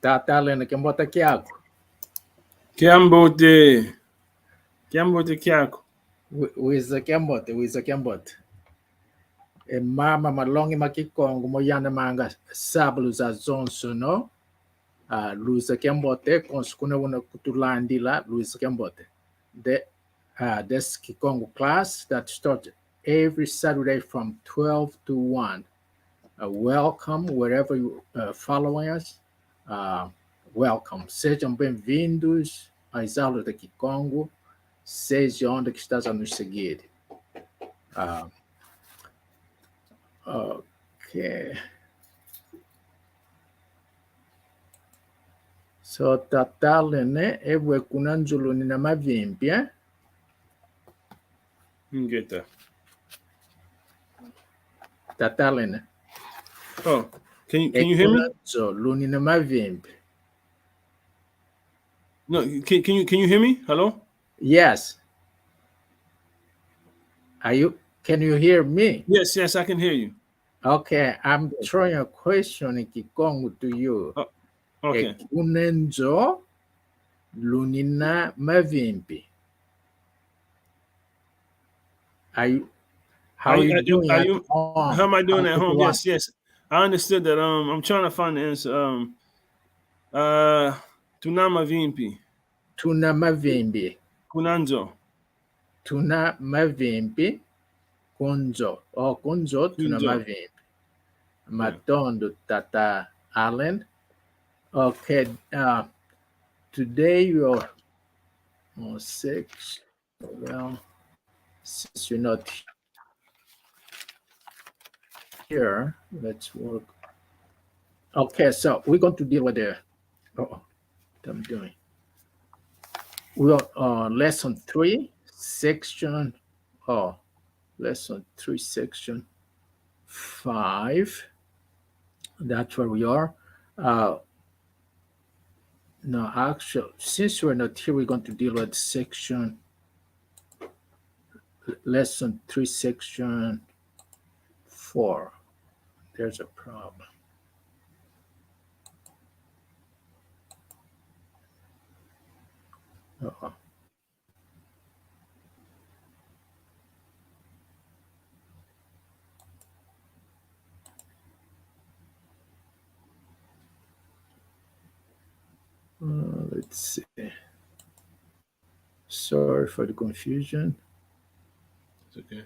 Tatalene kembota kyako. Kyambote kyako. Wiza kyambote. E mama malongi makikongo moyana manga sablu za zonso no. Luisa kyambote konskune wuna kutulandila Luisa kyambote. This Kikongo class that starts every Saturday from 12 to 1. Welcome wherever you following us. Welcome. Sejam bem-vindos às aulas da Kikongo, seja onde que estás a nos seguir. Ok. So tatalene ewe kunanzulu nina mavimpya. Ngeta. Tatalene. Oh, can you hear me? Kunanzulu nina mavimpi. No, can you hear me? Hello? Yes. Can you hear me? Yes, I can hear you. Okay, I'm throwing a question in Kikongo to you. Okay. Kunenzo lunina mavimpi. How are you doing at home? How am I doing at home? Yes. I understood that. I'm trying to find the answer. Tuna mavimpi. Tuna mavimbi. Kunanzo. Tuna mavimbi. Kunzo. Oh, kunzo tuna mavimbi. Matondo Tata Allen. Okay. Today you're on 6. Well, since you're not here, let's work. Okay, so we're going to deal with the what I'm doing. We're on lesson 3, section lesson 3, section 5. That's where we are. No, actually, since we're not here, we're going to deal with section lesson 3, section 4. There's a problem. Let's see. Sorry for the confusion. It's okay.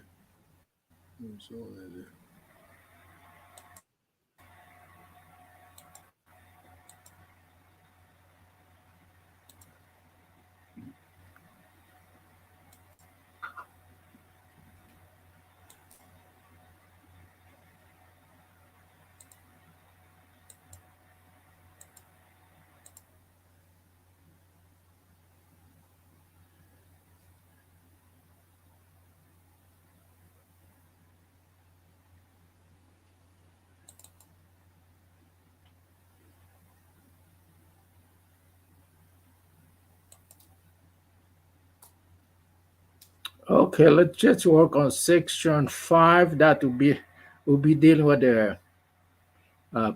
Okay, let's just work on section 5. That will be dealing with the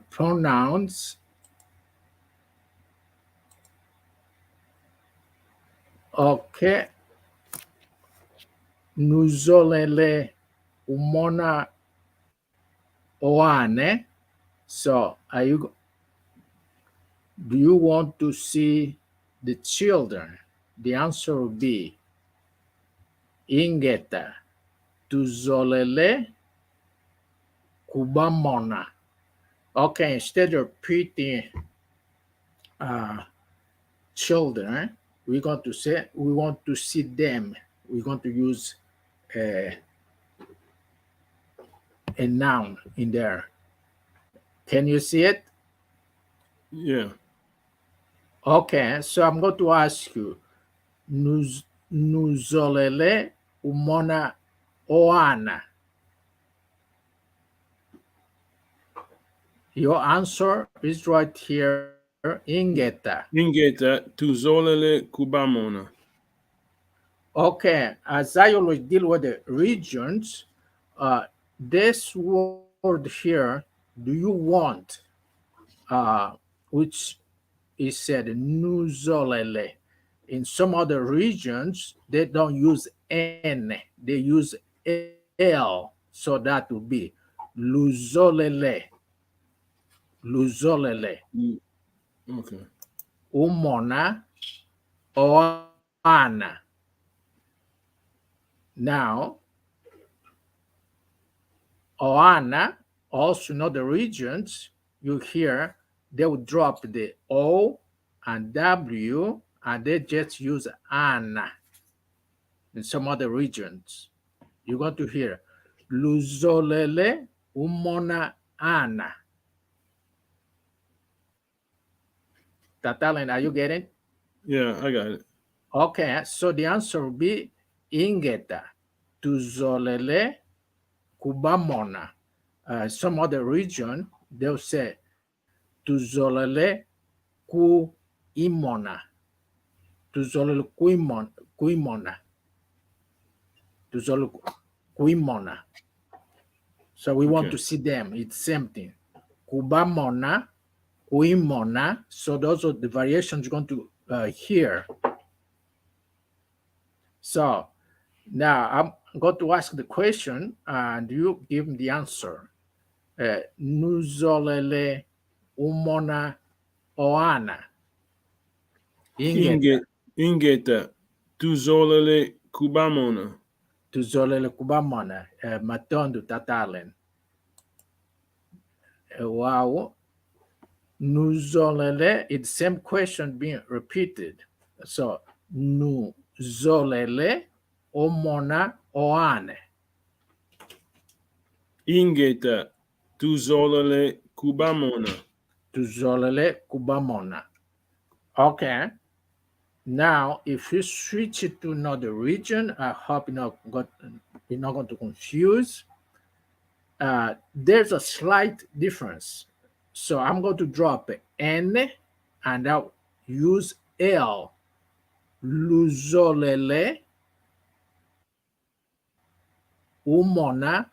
pronouns. Okay. Nuzolele umona oane. So, do you want to see the children? The answer will be ingeta tuzolele kubamona. Okay, instead of repeating children, we're going to say we want to see them. We're going to use a noun in there. Can you see it? Yeah. Okay, so I'm going to ask you, nuzolele umona oana. Your answer is right here, ingeta. Ingeta tuzolele kubamona. Okay, as I always deal with the regions, this word here, do you want, which it said Nuzolele. In some other regions, they don't use N, they use L. So that would be Luzolele. Luzolele. Mm, okay. Umona Oana. Now, Oana, also in other regions, you hear they would drop the O and W and they just use Anna in some other regions. You're going to hear Luzolele Umona Anna. Tatalan, are you getting? Yeah, I got it. Okay, so the answer will be Ingeta Tuzolele Kubamona. Some other region, they'll say Tuzolele Ku Imona. Tuzolele Kuimona. Tuzolele Kuimona. So we want Okay. to see them. It's same thing. Kubamona, Kuimona. So those are the variations you're going to hear. So now I'm going to ask the question and you give me the answer. Nuzolele Umona Oana. Ingeta. Ingeta. Tuzolele kubamona. Tuzolele Kubamona. Matondo Tatalen. Wow. Nuzolele, it's the same question being repeated. So, Nuzolele Omona Oane. Ingeta. Tuzolele kubamona. Tuzolele Kubamona. Okay. Now, if you switch it to another region, I hope you're not going to confuse. There's a slight difference. So I'm going to drop N and I'll use L. Luzolele Umona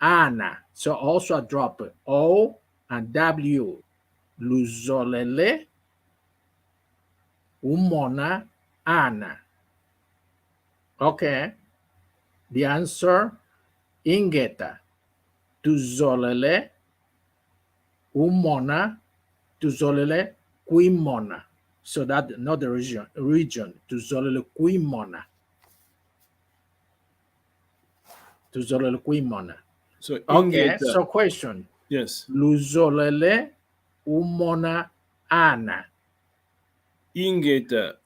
Ana. So also I drop O and W. Luzolele Umona Ana. Okay. The answer Ingeta. Tuzolele Umona Tuzolele Kuimona. So that another region Tuzolele Kuimona. Tuzolele Kuimona. So Okay, ingeta. so question. Yes. Luzolele Umona Ana. Ingeta.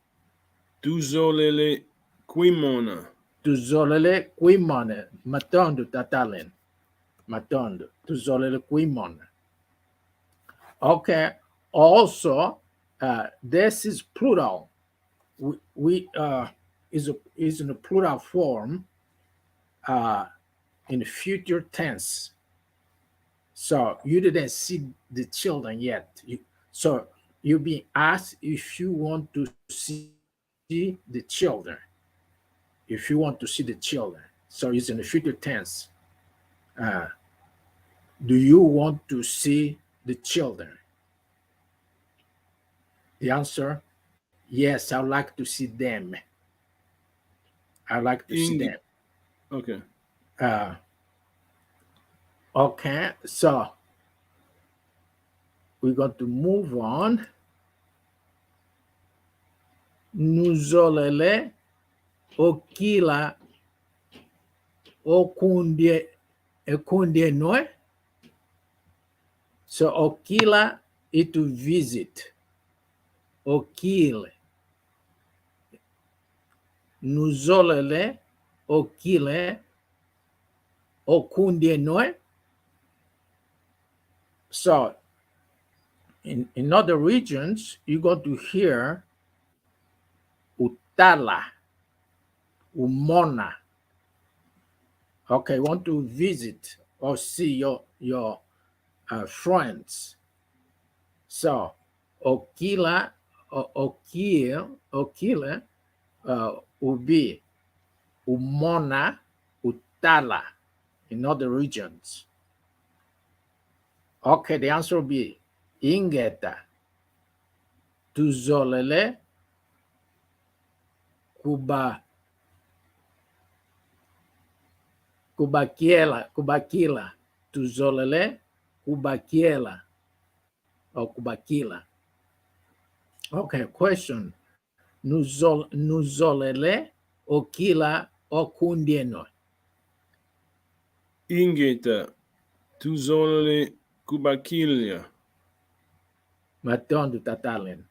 Tuzolele quimona. Tuzolele Kuimona. Matondo Tatalen. Matondo. Tuzolele Kuimona. Okay. Also, this is plural. We is in a plural form in the future tense. So you didn't see the children yet. So you're being asked if you want to see the children. If you want to see the children. So it's in the future tense. Uh, do you want to see the children? The answer, yes, I would like to see them. I like to see them. Okay. Okay, so we're going to move on. Nuzolele Okila Okundie Noe. So Okila is to visit. Okile. Nuzolele Okile Okundie Noe. So in other regions, you're going to hear Utala, Umona. Okay, want to visit or see your friends. So Okila, Okile will be Umona, Utala in other regions. Okay, the answer will be Ingeta. tuzolele kubakila, tuzolele kubakiela or kubakila. Okay, question. Nuzolele okila okundieno. Ingeta tuzolele kubakilia. Matondo tatalen.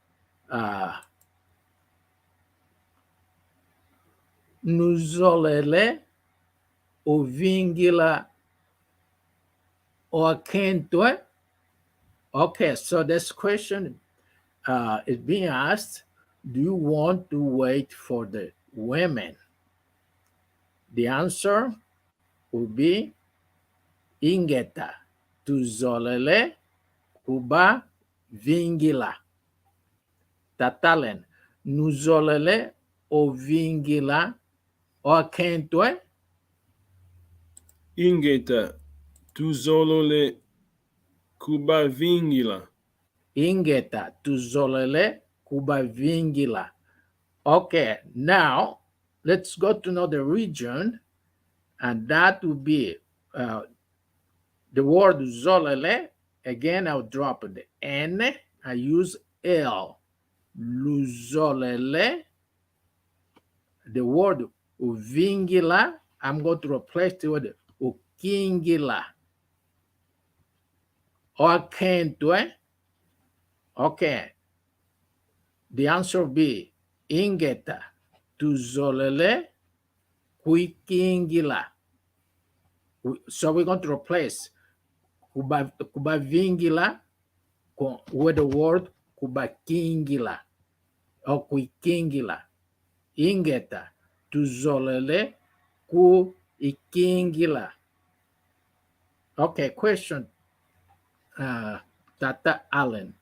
Nuzolele ovingila okentwe. Okay, so this question is being asked, do you want to wait for the women? The answer would be ingeta tuzolele kuba vingila. Tatalen nuzolele ovingila okentwe. Ingeta tuzolele kubavingila. Ingeta tuzolele kuba vingila. Okay, now let's go to another region, and that would be the word zolele. Again, I'll drop the N. I use L. Luzolele. The word uvingila, I'm going to replace the word ukingila. Okentwe. Okay. The answer will be ingeta tuzolele kuikingila. So we're going to replace kubavingila with the word kubakingila or kuikingila. Ingeta tuzolele kuikingila. Okay, question. Tata Allen.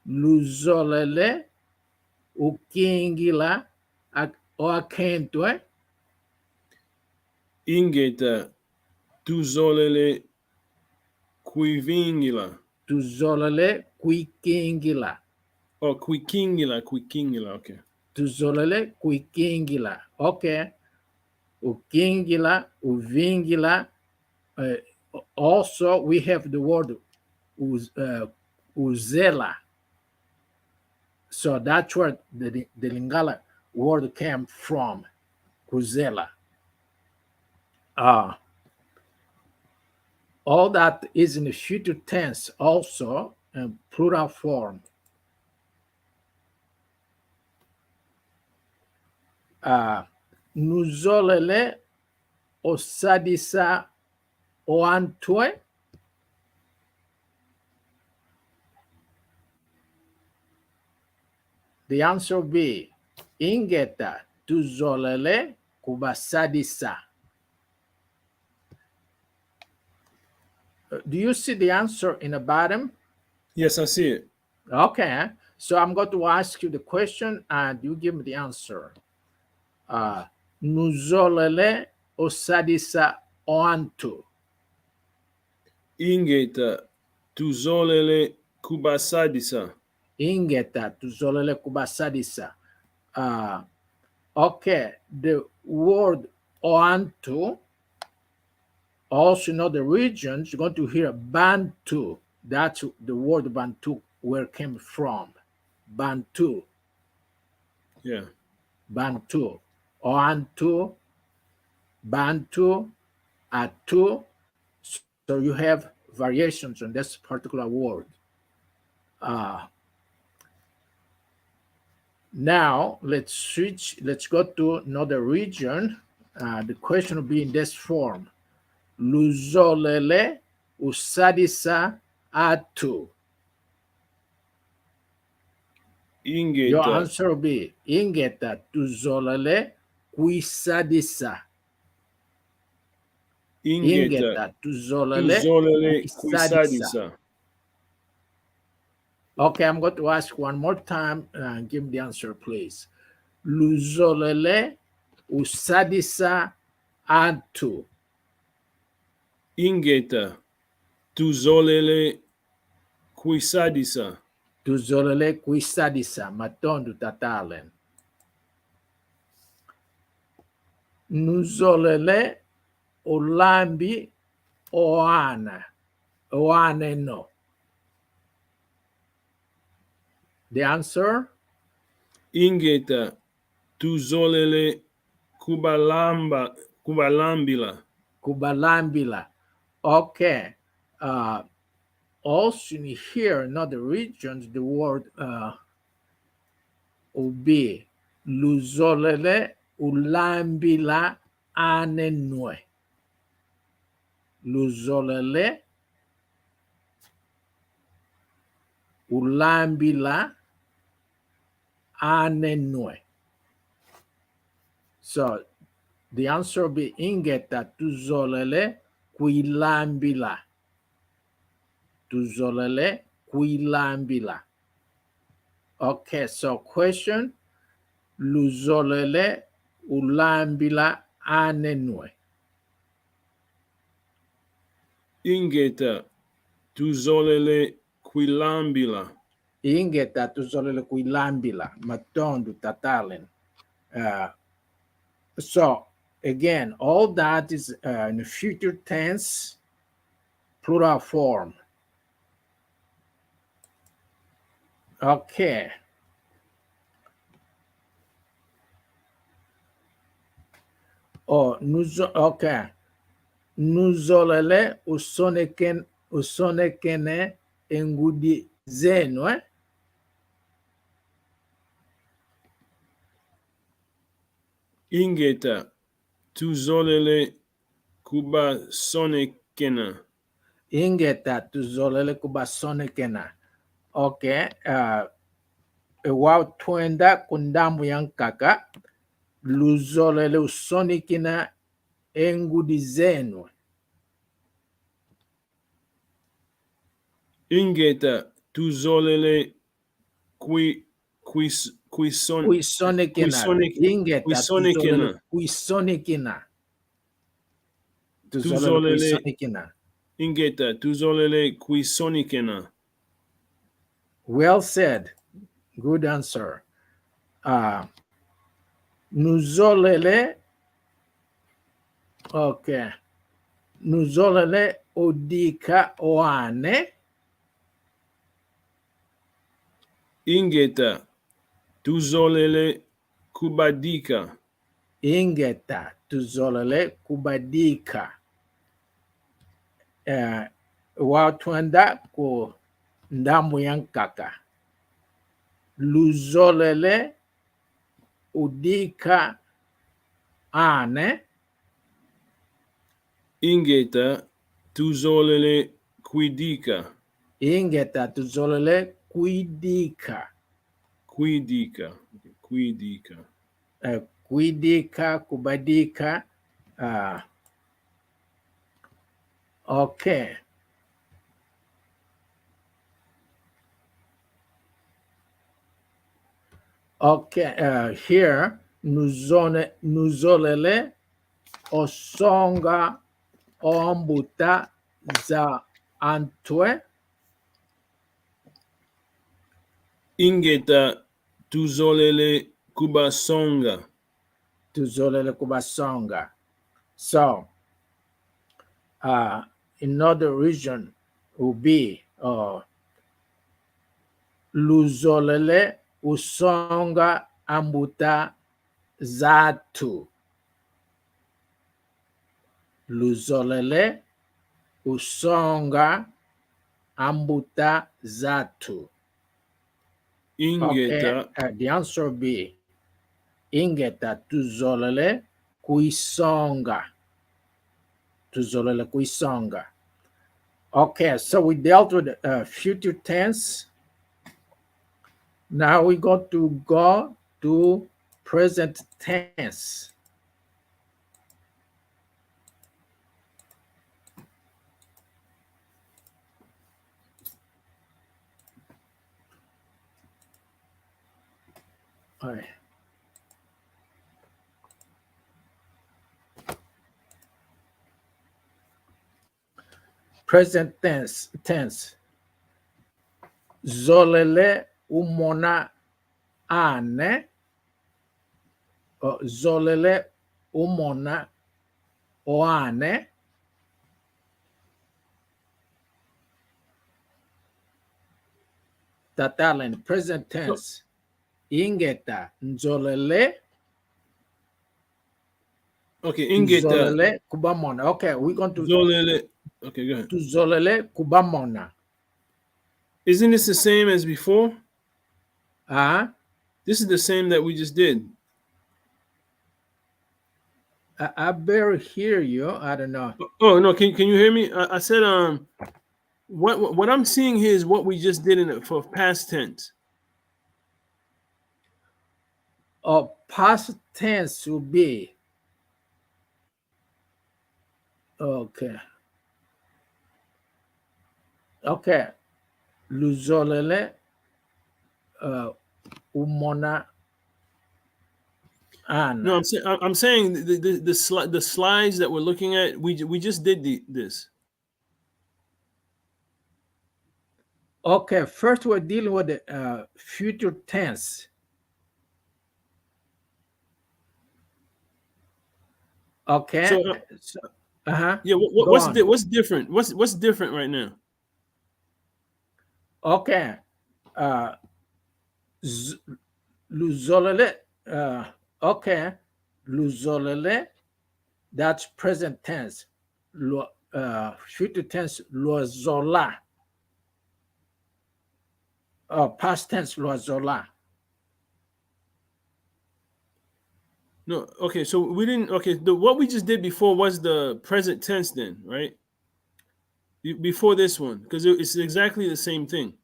Luzolele ukingila okentwe. Ingeta tuzolele kuivingila. Tuzolele kuikingila. Oh, kuikingila, okay. Tuzolele kuikingila. Okay. Ukingila, uvingila. Also, we have the word uzela. So that's where the Lingala word came from, uzela. All that is in the future tense also in plural form. Nuzolele osadisa oantwe. The answer will be ingeta tuzolele kubasadisa. Do you see the answer in the bottom? Yes, I see it. Okay, so I'm going to ask you the question and you give me the answer. Nuzolele osadisa oantu. Ingeta tuzolele kubasadisa. Ingeta tuzolele kubasadisa. Okay, the word oantu, also in other regions, you're going to hear Bantu. That's the word Bantu, where it came from. Bantu. Yeah. Bantu. Oantu, Bantu, Atu. So you have variations on this particular word. Now let's switch. Let's go to another region. The question will be in this form. Luzolele usadisa atu. Ingeta. Your answer will be ingeta tuzolele kuisadisa. Ingeta tuzolele kuisadisa. Okay, I'm going to ask one more time. Give me the answer, please. Luzolele usadisa atu. Ingeta tuzolele kuisadisa. Tuzolele kuisadisa matondu tatalen. Nuzolele olambi oane no. The answer? Ingeta tuzolele kubalambila. Kubalambila. Okay. Also here in other regions, the word will be luzolele ulambila anenwe. Luzolele ulambila anenwe. So the answer will be ingeta tuzolele kuilambila. Tuzolele kuilambila. Okay, so question. Luzolele ulambila anenwe. Ingeta tuzolele kuilambila. Ingeta tuzolele kuilambila. Matondu tatalen. So again, all that is in the future tense, plural form. Okay. Okay. Nuzolele usonekene engudi zenu, eh? Ingeta tuzolele kubasonekena. Ingeta tuzolele kubasonekena. Okay. Wow twenda kundamu yankaka. Luzolele usonikina engudi zenu. Ingeta tuzolele Kuisonekina. Ingeta tuzolele kuisonekina. Tuzolele kuisonekina. Ingeta tuzolele kuisonikena. Well said. Good answer. Nuzolele. Okay. Nuzolele odika oane. Ingeta tuzolele kubadika. Ingeta tuzolele kubadika. Watwanda ku ndamu yankaka. Luzolele udika ane. Ingeta tuzolele kuidika. Ingeta tuzolele kuidika. Kuidika. Kuidika, kubadika. Okay. Okay, here, nuzolele osonga ombuta za antwe. Ingeta tuzolele kubasonga. Tuzolele kubasonga. So, another region will be luzolele usonga ambuta zatu. Luzolele usonga ambuta zatu. Ingeta. Okay, the answer will be ingeta tuzolele kuisonga. Tuzolele kuisonga. Okay, so we dealt with future tense. Now we got to go to present tense. All right. Present tense. Zolele umona ane. Zolele umona oane. Tatalen, present tense. Ingeta, nzolele. Okay, ingeta. Zolele kubamona. Okay, we're going to Zolele. Okay, go ahead. to zolele kubamona. Isn't this the same as before? This is the same that we just did. I barely hear you. I don't know. Oh no, can you hear me? I said what I'm seeing here is what we just did in it for past tense. Past tense will be okay. Luzolele umona ana. No, I'm saying the slides that we're looking at. We just did this. Okay, first we're dealing with the future tense. Okay. So yeah. What's different? What's different right now? Okay. Luzolele. Okay. Luzolele. That's present tense. Future tense. Luazola. Past tense. Luazola. No. Okay. So we didn't. Okay. What we just did before was the present tense, then, right? Before this one, because it's exactly the same thing.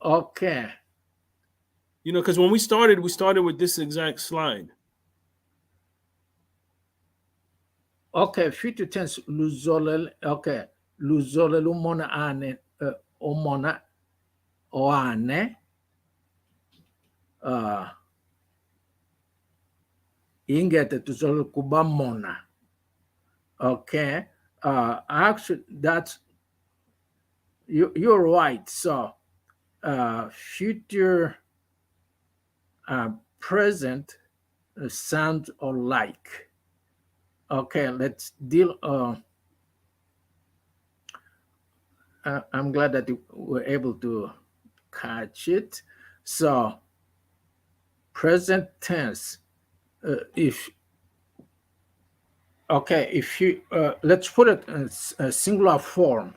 Okay. You know, because when we started with this exact slide. Okay, future tense luzolele. Okay, luzolele umona ane omona oane. Ingete tuzole kubamona. Okay. Actually, that's you're right. So future present sound alike. Okay, let's deal. I'm glad that you were able to catch it. So present tense, if you let's put it in a singular form.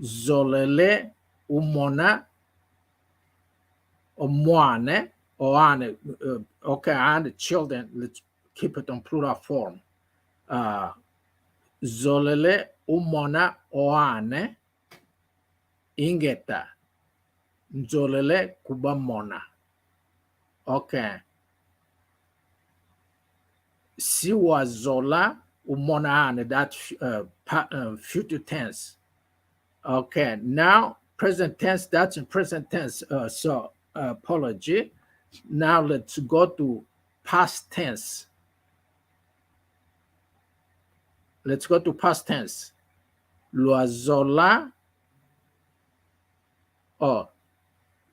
Zolele umona omwane oane. Okay, and the children, let's keep it on plural form. Zolele umona oane ingeta nzolele kubamona. Okay. Siwa zola umona ane, that's future tense. Okay, now present tense, that's in present tense. So apology. Now let's go to past tense. Let's go to past tense. Luazola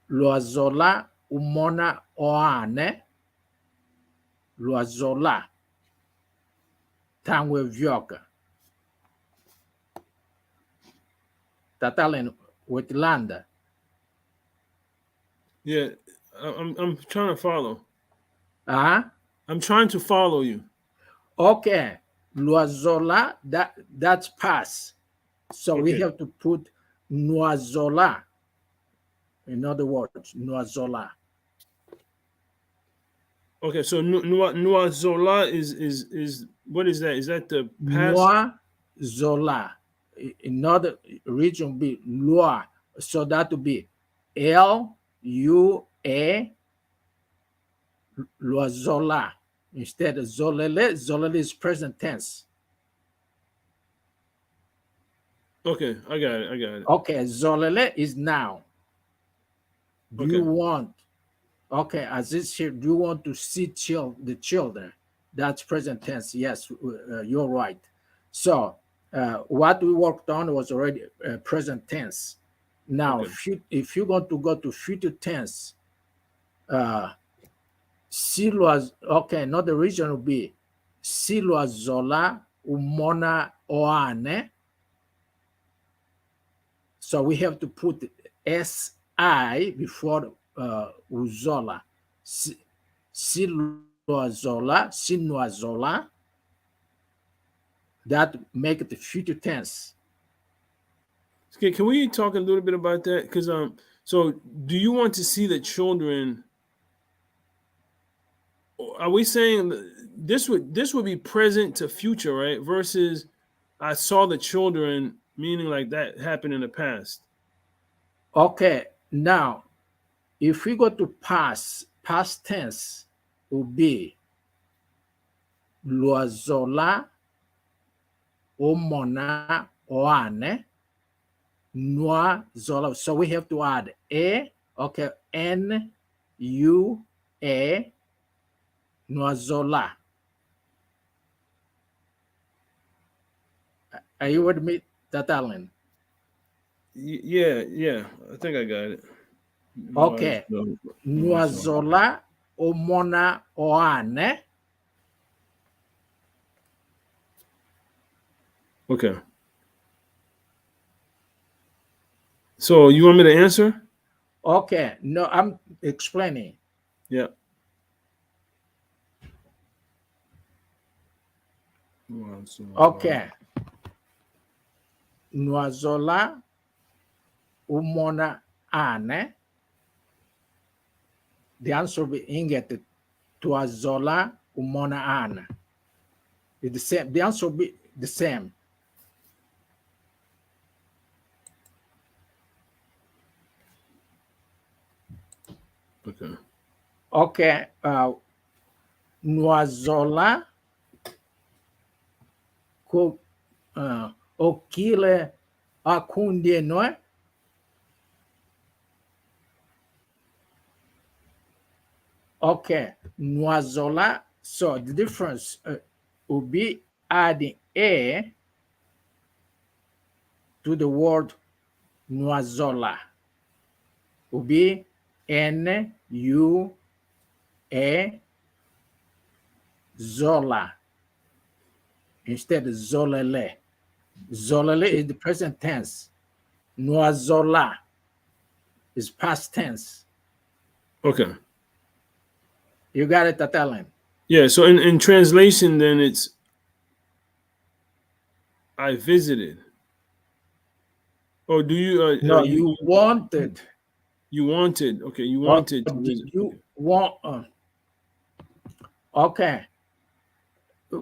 luazola umona oane. Luazola tangwe vyoka. Tatalen Witlanda. Yeah, I'm trying to follow. I'm trying to follow you. Okay, Luazola, that's past. So we have to put Nuazola. In other words, Nuazola. Okay, so Nuazola is what is that? Is that the past? Nuazola. Another region be Lua. So that would be L-U-A Luazola. Instead of Zolele, Zolele is present tense. Okay, I got it. Okay, Zolele is now. Do you want, as this here, do you want to see the children? That's present tense. Yes, you're right. So what we worked on was already present tense. Now, Okay. if you're going to go to future tense, silwa, okay, not the region will be silwa zola umona oane. So we have to put si before uzola. Silwa zola, sinwa zola. That make it the future tense. Okay, can we talk a little bit about that? Because so do you want to see the children? Are we saying this would be present to future, right? Versus I saw the children, meaning like that happened in the past. Okay, now if we go to past tense will be luazola omona oane noa zola. So we have to add a, okay, n u a noa zola. Are you with me, Tatalin? Yeah, I think I got it. Okay, noa Noiseau. zola omona oane. Okay. So you want me to answer? Okay, no, I'm explaining. Yeah. Okay. Nuazola umona ane. The answer will be inget tuazola umona ana. It's the same. The answer will be the same. Okay. Okay. Nuazola ko okile akunde no. Okay. Nuazola. So the difference will be adding a to the word nuazola. Will be N U A Zola instead of Zolele. Zolele is the present tense. Noazola is past tense. Okay. You got it, Tatalin? Yeah. So in translation, then it's I visited. Oh, do you? No, you wanted. You wanted. Okay, you Or wanted to did visit. you Okay. want? Okay.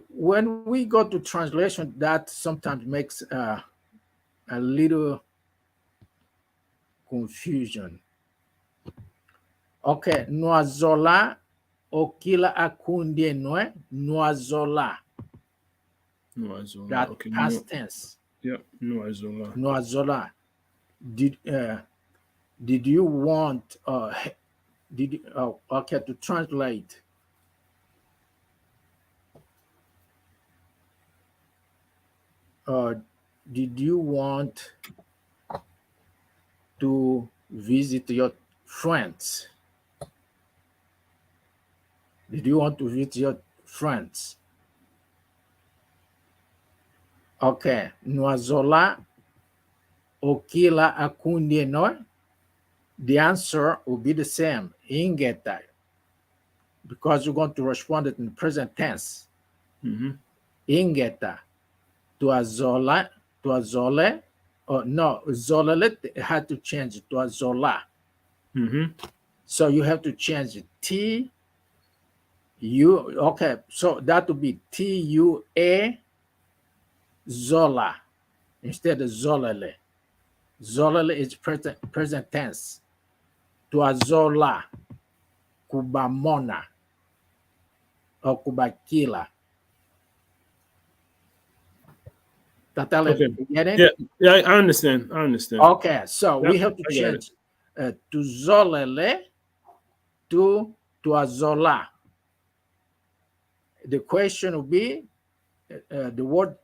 When we go to translation, that sometimes makes a little confusion. Okay, Noazola okila akundie noe Noazola. Noiseau. That Okay. past tense. Yeah. Noiseau. Noazola. Did you want okay, to translate? Did you want to visit your friends? Did you want to visit your friends? Okay, Noazola okila akundie no. The answer will be the same. Ingeta, because you're going to respond it in the present tense. Mm-hmm. Ingeta to azole. Oh no, zolele had to change it to azola. Mm-hmm. So you have to change it. Okay, so that would be Tua Zola instead of Zolele. Zolele is present tense. Tuazola, Kubamona, or Kubakila. Tatale, Okay. you get it? Yeah. I understand. I understand. Okay, so Yep. we have to I got it. change to Zolele to Tuazola. The question will be the word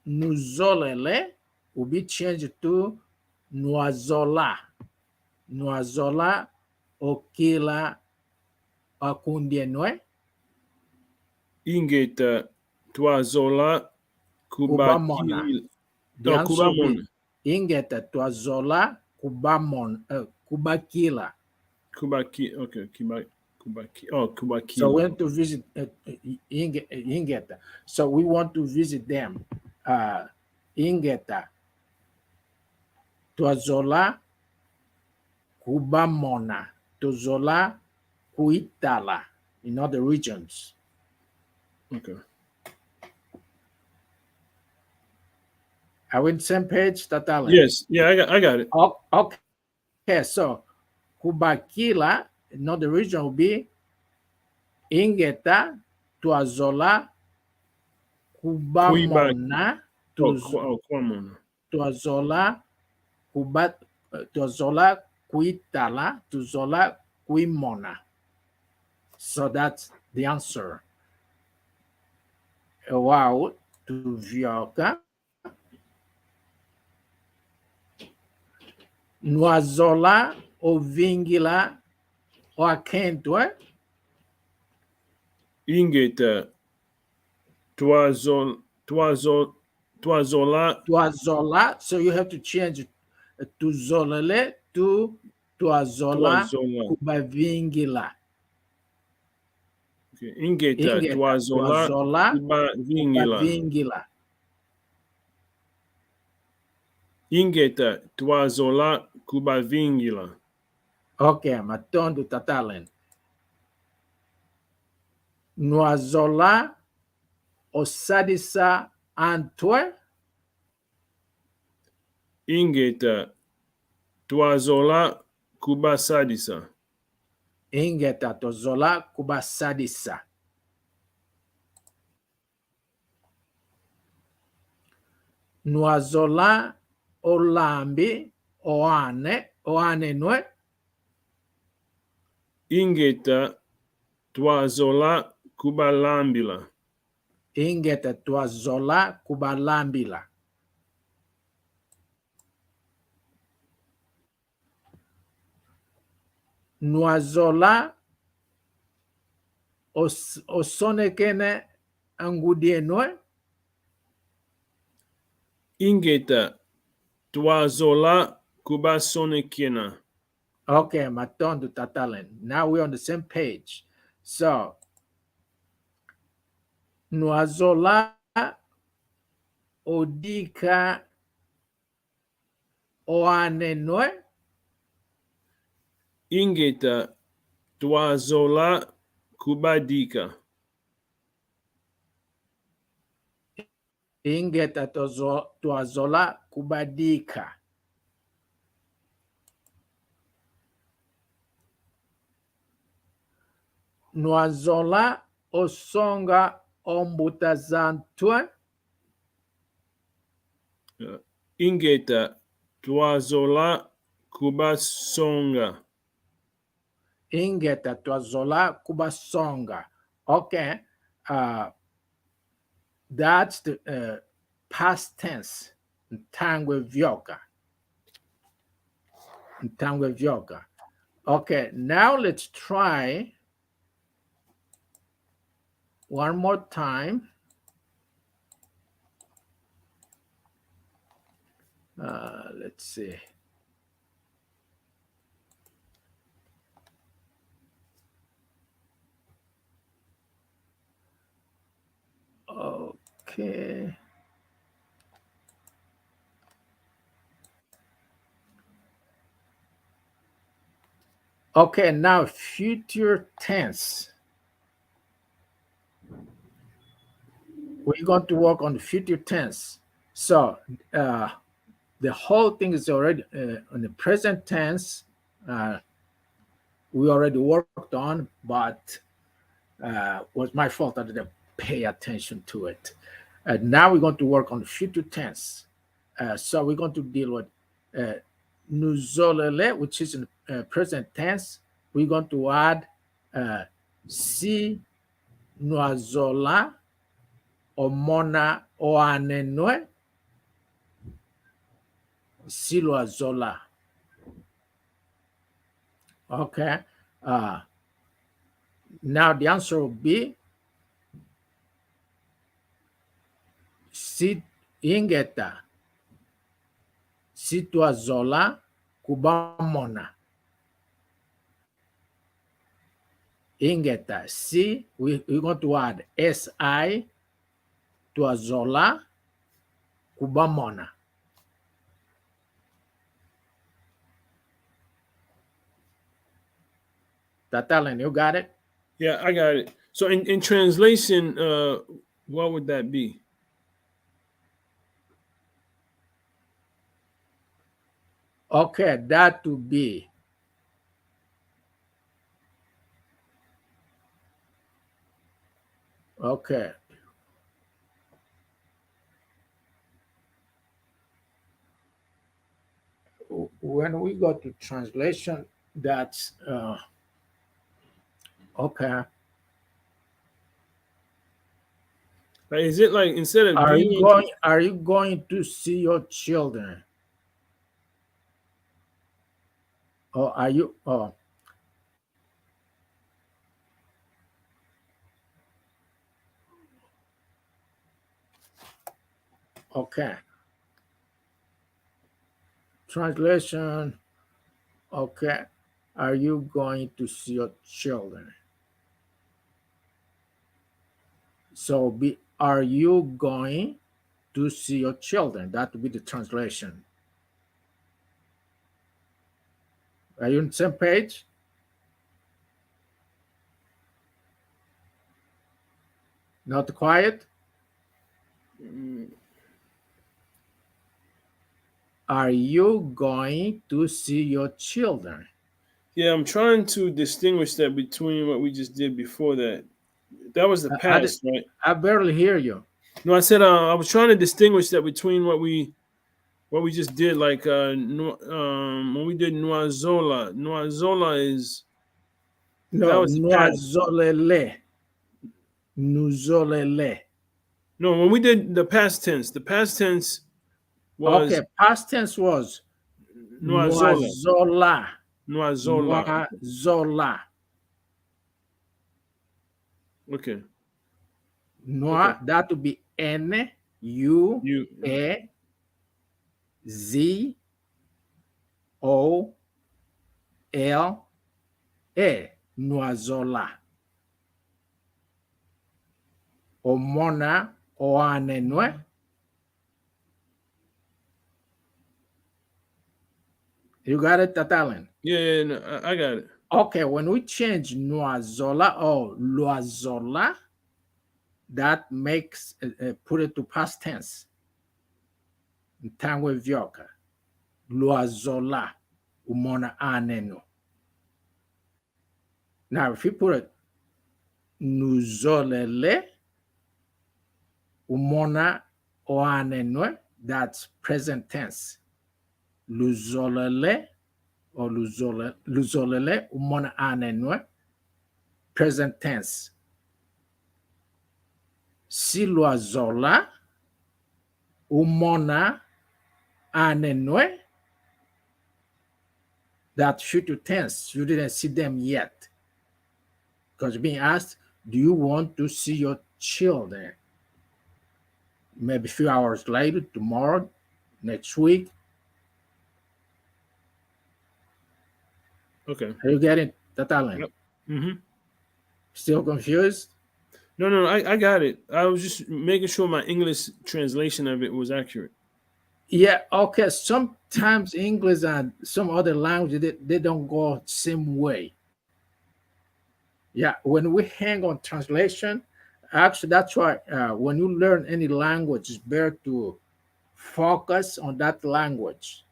Nuzolele will be changed to Nuazola. Nuazola okila akundienwe. Ingeta twazola Kubamona. kubakil. The Oh, answer will kubamona. be ingeta twazola kubakila. Kubaki. Okay. Kubaki. Oh, kubakila. So we want to visit Ingeta. So we want to visit them. Ingeta twazola kubamona. Twazola kuitala in other regions. Okay. Are we on the same page, Tatale? Yes. Yeah, I got it. Okay, so kubakila, another region will be ingeta twazola kubamona Kwamona. twazola twazola kuitala twazola kuimona. So that's the answer. Wow, tuvyoka Nwazola ovingila wakentwe. Ingeta twazola. So you have to change to zolele to twazola kubavingila. Okay. Ingeta twazola kubavingila. Ingeta twazola kubavingila. Okay, matondo tatalen. Nwazola osadisa antwe. Ingeta twazola kubasadisa. Ingeta tozola kubasadisa. Nwazola olambi oane nwe. Ingeta twazola kubalambila. Ingeta twazola kubalambila. Nwazola osonekene angudienwe. Ingeta twazola kubasonekena. Okay, matondo tatalen. Now we're on the same page. So, Nwazola odika oanenwe. Ingeta twazola kubadika. Ingeta twazola kubadika. Nwazola osonga ombutazantwe. Ingeta twazola kubasonga. Ingeta twazola kubasonga. Okay, that's the past tense. Ntangwe vyoka. Ntangwe vyoka. Okay, now let's try one more time. Let's see. Okay. Okay, now future tense. We're going to work on the future tense. So the whole thing is already on the present tense. We already worked on, but was my fault. I didn't pay attention to it. Now we're going to work on the future tense. So we're going to deal with nuzolele, which is in present tense. We're going to add si nuazola omona oanenwe. Silwa Zola. Okay. Now the answer will be Sit ingeta. Sitwa Zola Kubamona. Ingeta. Si, we're going to add SI to Zola Kubamona. Tatalan, you got it? Yeah, I got it. So in translation, what would that be? Okay, that to be. Okay. When we go to translation, that's okay. Like, is it like instead of Are do you you want to? going to see your children? Or are you okay. Translation, okay. Are you going to see your children? So be are you going to see your children? That would be the translation. Are you on the same page? Not quiet? Are you going to see your children? Yeah, I'm trying to distinguish that between what we just did before that. That was the past, right? I barely hear you. No, I said I was trying to distinguish that between what we just did, like when we did Noizola. Noizola is that No, was the past. noazolele. Nuzolele. No, when we did the past tense Okay, was past tense was Noizola. noazola. Noizola. Noazola. Okay. Okay. Noa, that would be N U You A Z O L A. Noazola. Omona oanenwe. You got it, Tatalin? yeah, no, I got it. Okay, when we change Noazola or Loazola, that makes put it to past tense. Tangwe vyoka. Loazola. Umona aneno. Now, if you put it Nuzolele, umona oanenwe, that's present tense. Luzolele or luzolele, umona anenwe, present tense. Siluazola, umona anenwe, that future tense. You didn't see them yet. Because you're being asked, do you want to see your children? Maybe a few hours later, tomorrow, next week. Okay. Are you getting that, Alan? Yep. Mm-hmm. Still confused? No, I got it. I was just making sure my English translation of it was accurate. Yeah, okay. Sometimes English and some other languages, they don't go same way. Yeah, when we hang on translation, actually, that's why when you learn any language, it's better to focus on that language.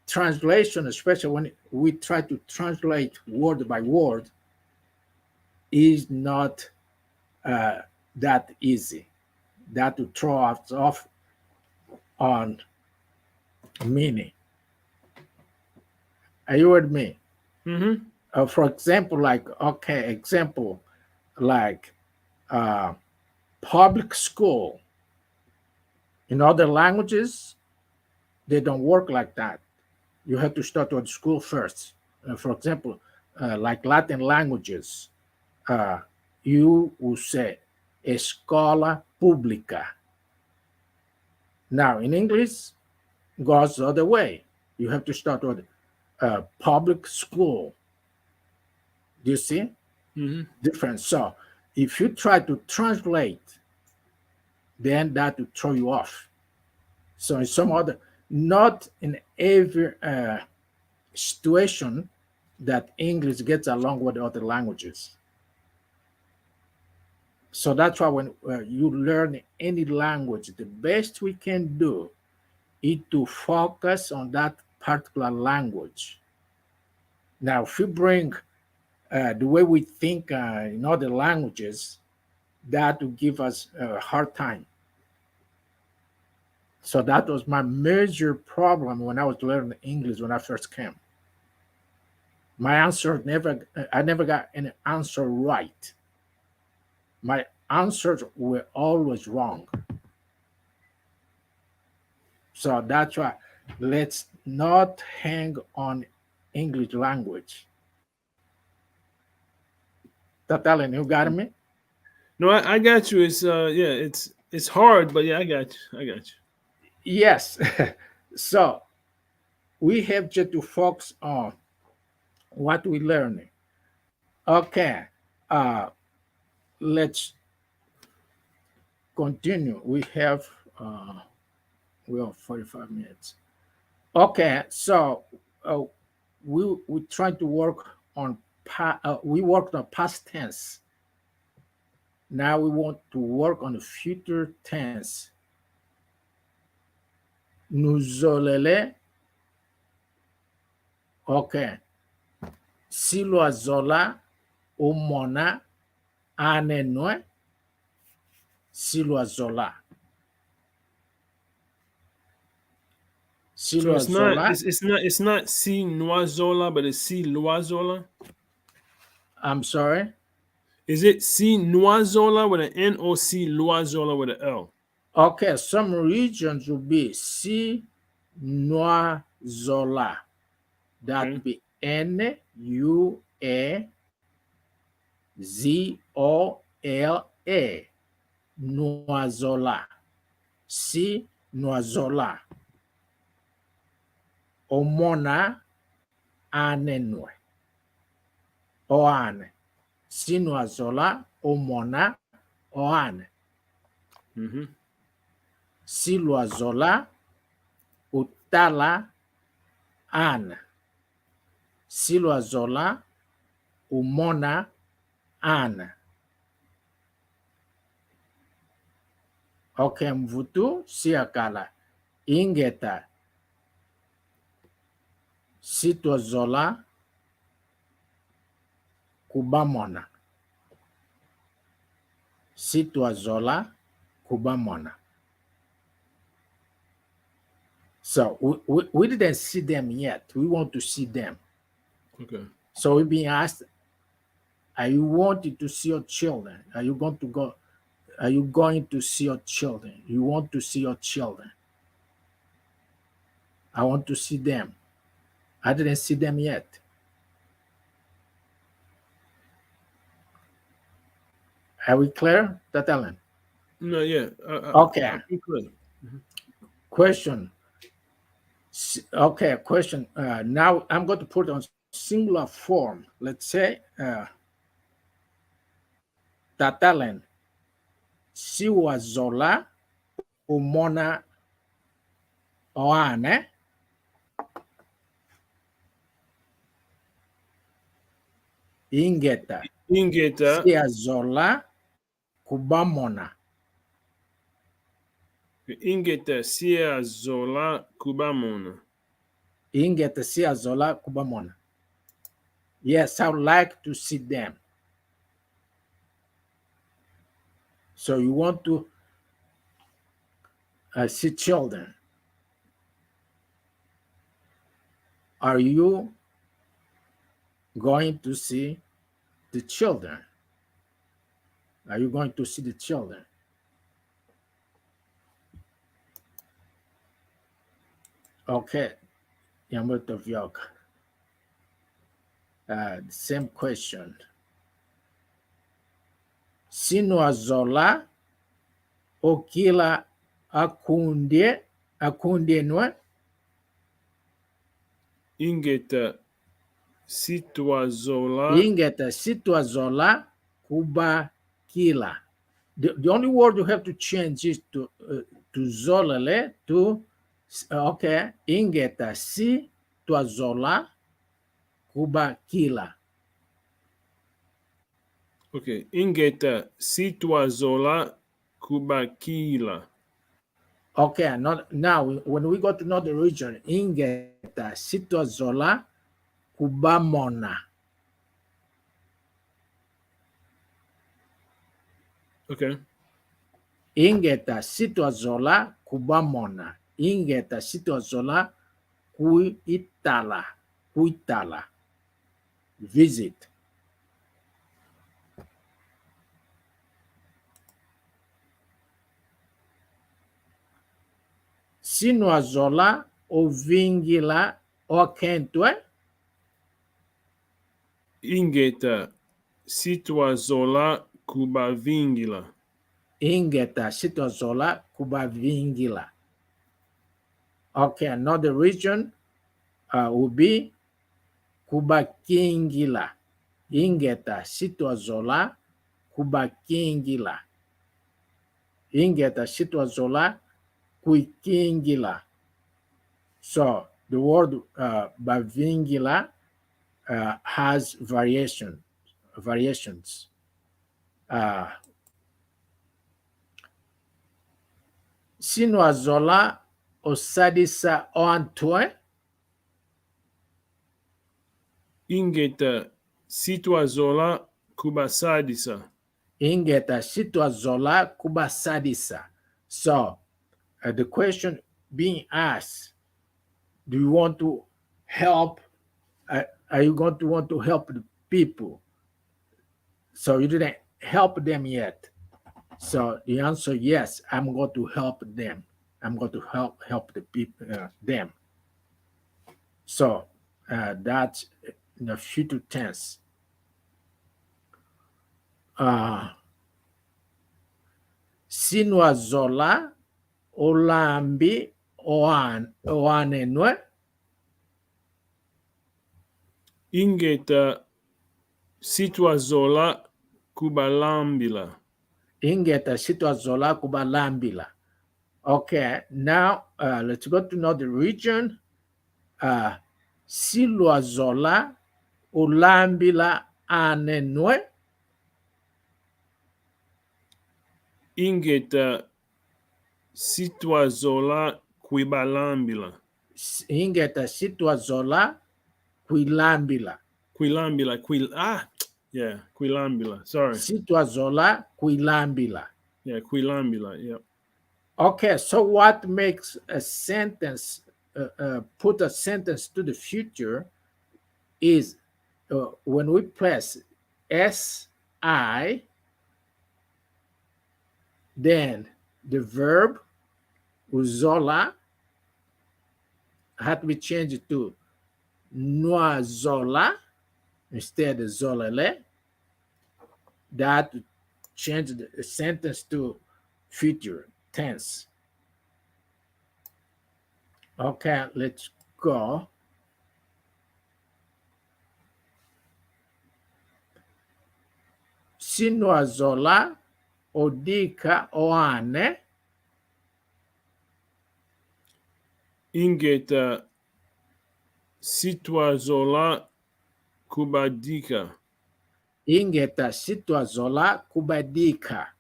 Translation, especially when we try to translate word by word, is not that easy. That to throw us off on meaning. Are you with me? Mm-hmm. For example, like public school in other languages, They don't work like that. You have to start with school first. For example, like Latin languages, uh, you will say escola pública. Now, in English, goes the other way. You have to start with public school. Do you see? Mm-hmm. Difference. So, if you try to translate, then that will throw you off. So, in some other, not in every situation that English gets along with other languages. So that's why when you learn any language, the best we can do is to focus on that particular language. Now, if you bring the way we think in other languages, that will give us a hard time. So that was my major problem when I was learning English when I first came. My answer I never got an answer right. My answers were always wrong. So that's why let's not hang on English language. Tatalen, you got me? No, I got you. It's yeah, it's hard, but yeah, I got you. I got you. Yes. So we have just to focus on what we're learning. Okay. Uh, let's continue. Uh, we have 45 minutes. Okay. So uh, we try to work on we worked on past tense. Now we want to work on the future tense. Nuzolele. Okay. Silwa zola umona anenwe silwa zola. So Silwa zola. it's not si noisola, but it's si loisola. I'm sorry. Is it si noisola with an N or si loisola with an L? Okay, some regions will be si noa zola. That Okay. will be Nuazola. Noisola. Si noisola. Omona anenwe. Oane. Si noisola. Omona oane. Mm-hmm. Si loisola. Utala an. Si loisola. Umona an. Okay, mvutu siakala. Ingeta. Si tozola. Kubamona. Si tozola. Kubamona. So we didn't see them yet. We want to see them. Okay. So we're being asked, are you wanting to see your children? Are you going to go? Are you going to see your children? You want to see your children? I want to see them. I didn't see them yet. Are we clear, Tatalen? No, yeah. Okay. I'm good. Question. Okay, question. Now I'm going to put on singular form. Let's say Tatalen. Siwa zola umona oane. Ingeta. Ingeta. Sia zola kubamona. Ingeta sia zola kubamona. Ingeta sia zola kubamona. Yes, I would like to see them. So you want to see children. Are you going to see the children? Are you going to see the children? Okay, Yamut of York. Same question. Sinwazola okila akunde nwa Ingeta Sitwazola. ingeta sitwazola kuba kila. The only word you have to change is to zolale to okay. Ingeta sitwazola kuba kila. Okay. Ingeta Sitwazola Kubakila. Okay, now when we go to another region, ingeta sitwazola kubamona. Okay. Ingeta sitwazola kubamona. Ingeta sitwazola kuitala. Visit. Sinwazola ovingila okentwe. Ingeta Sitwazola Kubavingila. Ingeta sitwazola kubavingila. Okay, another region will be kubakingila. Ingeta sitwazola kubakingila. Ingeta sitwazola kuikingila. So the word bavingila has variations. Sinwazola osadisa oantwe. Ingeta Sitwazola Kubasadisa. Ingeta sitwazola kubasadisa. So the question being asked, do you want to help? Are you going to want to help the people? So you didn't help them yet. So the answer, yes, I'm going to help them. I'm going to help the people, them. So that's in the future tense. Sinwazola olambi oanenwe. Ingeta Sitwazola Kubalambila. Ingeta sitwazola kubalambila. Okay, now let's go to another region. Silwazola olambila anenwe. Ingeta Sitwazola Kuibalambila. Ingeta sitwazola kuilambila. Kuilambila. Kuilambila. Sorry. Sitwazola kuilambila. Yeah, Kuilambila. Yep. Okay, so what makes a sentence, put a sentence to the future is when we press SI, then the verb uzola had to be changed to noazola instead of zolele. That changed the sentence to future tense. Okay, let's go. Sinwazola odika oane. Ingeta Sitwazola Kubadika. Ingeta sitwazola kubadika.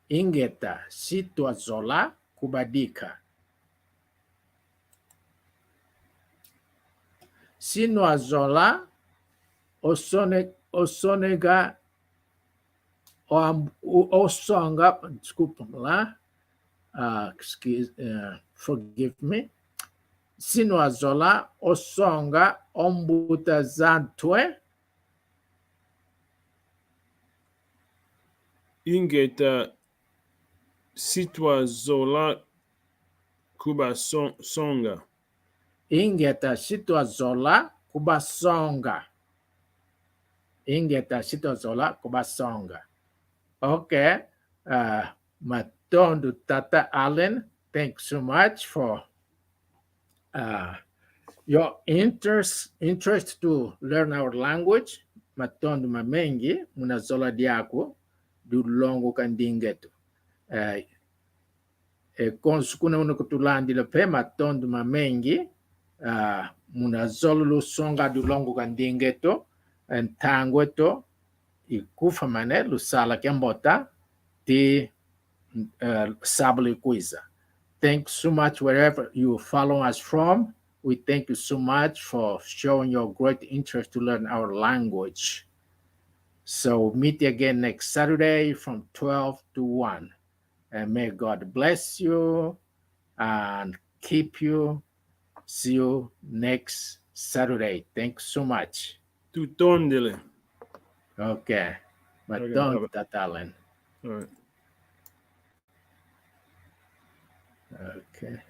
Ingeta sitwazola kubadika. Sinwazola osonega osonga, desculpa lá, forgive me. Sinwazola osonga ombutazantwe. Ingeta Sitwazola Kubasonga. Ingeta sitozola kubasonga. Ingeta sitozola kubasonga. Okay. Matondo Tata Allen, thanks so much for your interest to learn our language. Matondo mamengi munazola diako du longo kandingeto. Konskuna unakutulandila pe matondo mamengi munazolo songa du longo kandingeto entangweto ikufa mane lusala kembota ti sabli quiza. Thanks so much wherever you follow us from. We thank you so much for showing your great interest to learn our language. So meet again next Saturday from 12 to 1. And may God bless you and keep you. See you next Saturday. Thanks so much. Tutondele. Okay. But Okay, don't bye-bye. Tatalen. All right. Okay.